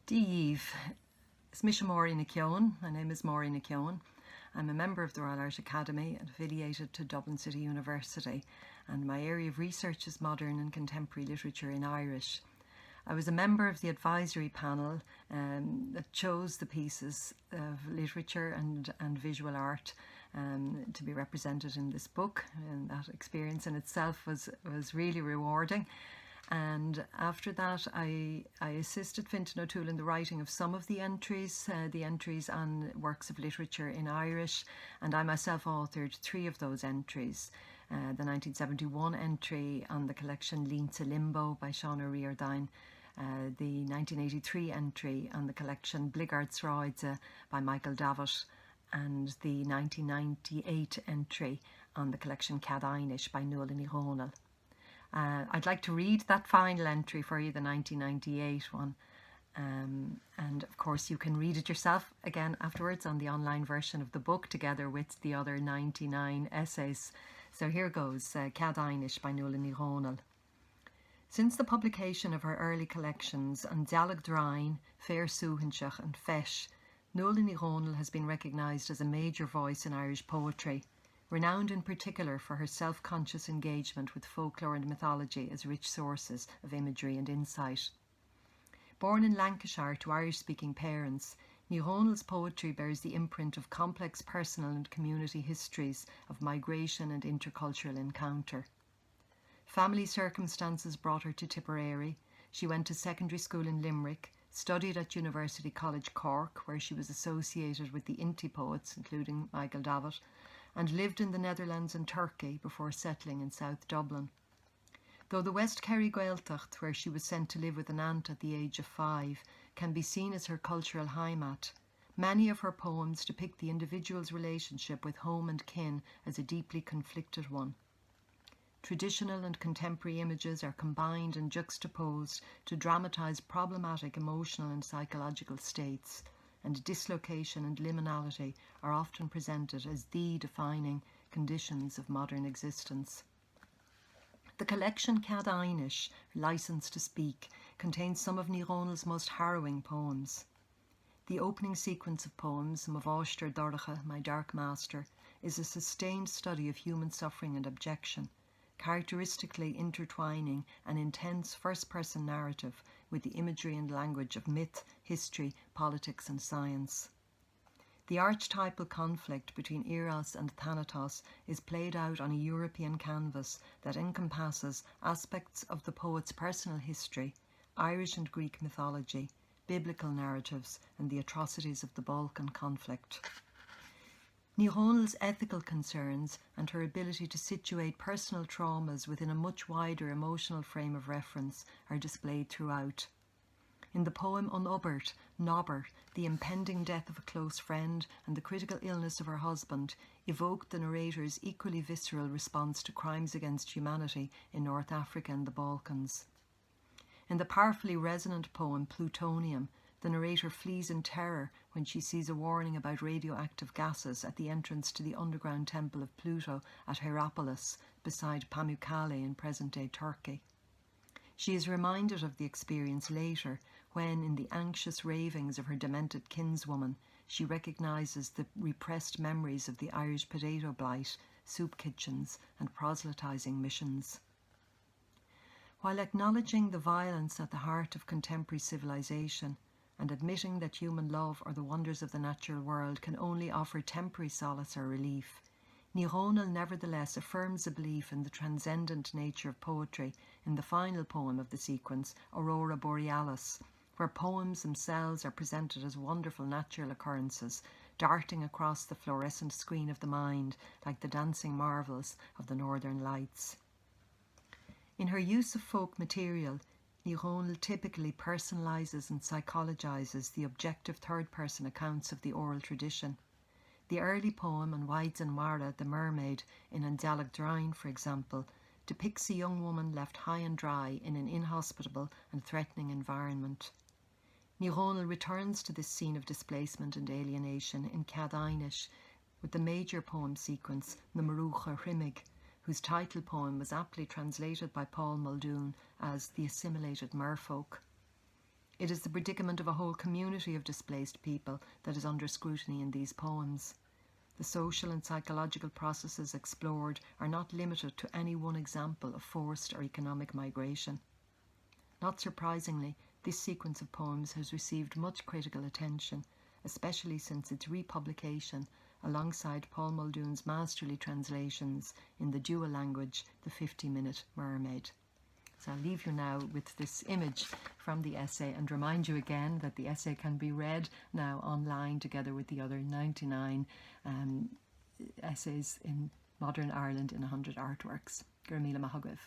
Díomh, is Máirín Nic Eoin. My name is Máirín Nic Eoin. I'm a member of the Royal Irish Academy and affiliated to Dublin City University, and my area of research is modern and contemporary literature in Irish. I was a member of the advisory panel that chose the pieces of literature and visual art to be represented in this book, and that experience in itself was really rewarding. And after that, I assisted Fintan O'Toole in the writing of some of the entries on works of literature in Irish, and I myself authored 3 of those entries. The 1971 entry on the collection Línta Limbo by Sean O'Riordan, the 1983 entry on the collection Bligart's Ráide by Michael Davitt, and the 1998 entry on the collection Cead Aighnis by Nuala Ní Dhomhnaill. I'd like to read that final entry for you, the 1998 one, and of course you can read it yourself again afterwards on the online version of the book together with the other 99 essays. So here goes, Cead Aighnis by Nuala Ní Dhomhnaill. Since the publication of her early collections on Dealach Drain, Fair Suhanseach and Fesh, Nuala Ní Dhomhnaill has been recognised as a major voice in Irish poetry, renowned in particular for her self-conscious engagement with folklore and mythology as rich sources of imagery and insight. Born in Lancashire to Irish-speaking parents, Ní Dhomhnaill's poetry bears the imprint of complex personal and community histories of migration and intercultural encounter. Family circumstances brought her to Tipperary. She went to secondary school in Limerick, studied at University College Cork, where she was associated with the Inti poets, including Michael Davitt, and lived in the Netherlands and Turkey before settling in South Dublin. Though the West Kerry Gaeltacht, where she was sent to live with an aunt at the age of 5, can be seen as her cultural heimat, many of her poems depict the individual's relationship with home and kin as a deeply conflicted one. Traditional and contemporary images are combined and juxtaposed to dramatise problematic emotional and psychological states, and dislocation and liminality are often presented as the defining conditions of modern existence. The collection Cead Aighnis, Licence to Speak, contains some of Ní Dhomhnaill's most harrowing poems. The opening sequence of poems, Mavóistir Dorcha, My Dark Master, is a sustained study of human suffering and abjection, characteristically intertwining an intense first-person narrative with the imagery and language of myth, history, politics and science. The archetypal conflict between Eros and Thanatos is played out on a European canvas that encompasses aspects of the poet's personal history, Irish and Greek mythology, biblical narratives and the atrocities of the Balkan conflict. Ní Dhomhnaill's ethical concerns and her ability to situate personal traumas within a much wider emotional frame of reference are displayed throughout. In the poem Unobert, Nobber, the impending death of a close friend and the critical illness of her husband evoked the narrator's equally visceral response to crimes against humanity in North Africa and the Balkans. In the powerfully resonant poem Plutonium, the narrator flees in terror when she sees a warning about radioactive gases at the entrance to the underground temple of Pluto at Hierapolis, beside Pamukkale in present-day Turkey. She is reminded of the experience later when, in the anxious ravings of her demented kinswoman, she recognises the repressed memories of the Irish potato blight, soup kitchens and proselytising missions. While acknowledging the violence at the heart of contemporary civilization, and admitting that human love or the wonders of the natural world can only offer temporary solace or relief, Ní Dhomhnaill nevertheless affirms a belief in the transcendent nature of poetry in the final poem of the sequence, Aurora Borealis, where poems themselves are presented as wonderful natural occurrences, darting across the fluorescent screen of the mind like the dancing marvels of the Northern Lights. In her use of folk material, Ní Dhomhnaill typically personalises and psychologises the objective third-person accounts of the oral tradition. The early poem on Wides and Mara, the mermaid, in An Dealach Drain, for example, depicts a young woman left high and dry in an inhospitable and threatening environment. Ní Dhomhnaill returns to this scene of displacement and alienation in Cead Aighnis with the major poem sequence, Na Marucha Hrimig, whose title poem was aptly translated by Paul Muldoon as The Assimilated Merfolk. It is the predicament of a whole community of displaced people that is under scrutiny in these poems. The social and psychological processes explored are not limited to any one example of forced or economic migration. Not surprisingly, this sequence of poems has received much critical attention, especially since its republication alongside Paul Muldoon's masterly translations in the dual language, The 50-Minute Mermaid. So I'll leave you now with this image from the essay and remind you again that the essay can be read now online together with the other 99 essays in Modern Ireland in 100 artworks. Gurmila Mahagwif.